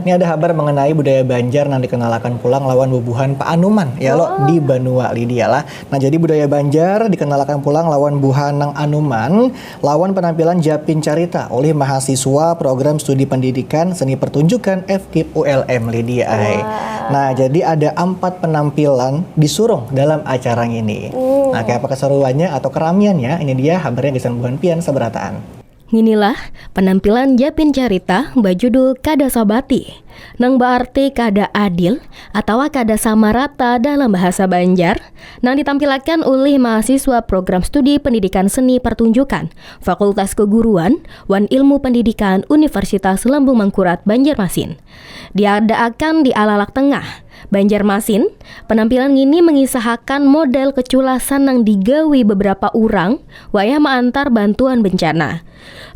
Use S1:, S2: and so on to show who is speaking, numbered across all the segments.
S1: Ini ada kabar mengenai budaya Banjar yang dikenalkan pulang lawan bubuhan Pak Anuman ya lo di Banua Lydia lah. Nah jadi budaya Banjar dikenalkan pulang lawan buhanang Anuman lawan penampilan Japin Carita oleh mahasiswa program studi pendidikan seni pertunjukan FKIP ULM Lydia. Nah jadi ada 4 penampilan disurung dalam acara ini. Nah kayak apa keseruannya atau keramiannya, ini dia kabarnya di Buhan Pian Sabarataan.
S2: Inilah penampilan Japin Carita berjudul Kada Sabati, nang berarti kada adil atau kada sama rata dalam bahasa Banjar, nang ditampilkan oleh mahasiswa program studi pendidikan seni pertunjukan Fakultas Keguruan wan Ilmu Pendidikan Universitas Lambung Mangkurat Banjarmasin. Diadakan di Alalak Tengah, Banjarmasin. Penampilan ini mengisahkan model keculasan yang digawi beberapa orang wayah mengantar bantuan bencana.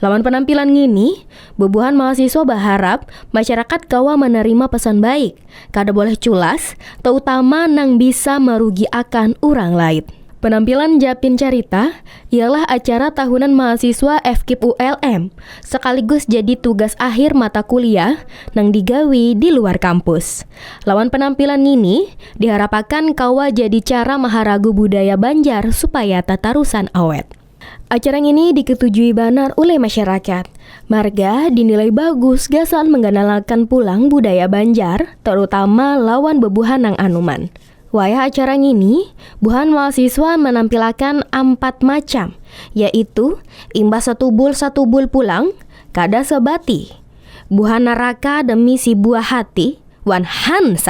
S2: Lawan penampilan ini, bubuhan mahasiswa berharap masyarakat kawa menerima pesan baik, kada boleh culas, terutama nang bisa merugiakan orang lain. Penampilan Japin Carita ialah acara tahunan mahasiswa FKIP ULM, sekaligus jadi tugas akhir mata kuliah nang digawi di luar kampus. Lawan penampilan ini diharapkan kawa jadi cara maharagu budaya Banjar supaya tatarusan awet. Acara ini diketujui benar oleh masyarakat. Marga dinilai bagus gasan menggenalkan pulang budaya Banjar, terutama lawan bebuhan nang Anuman. Wayah acara ini, buhan mahasiswa menampilkan 4 macam, yaitu imbas satu bul pulang, kada sabati, buhan neraka demi si buah hati, wan han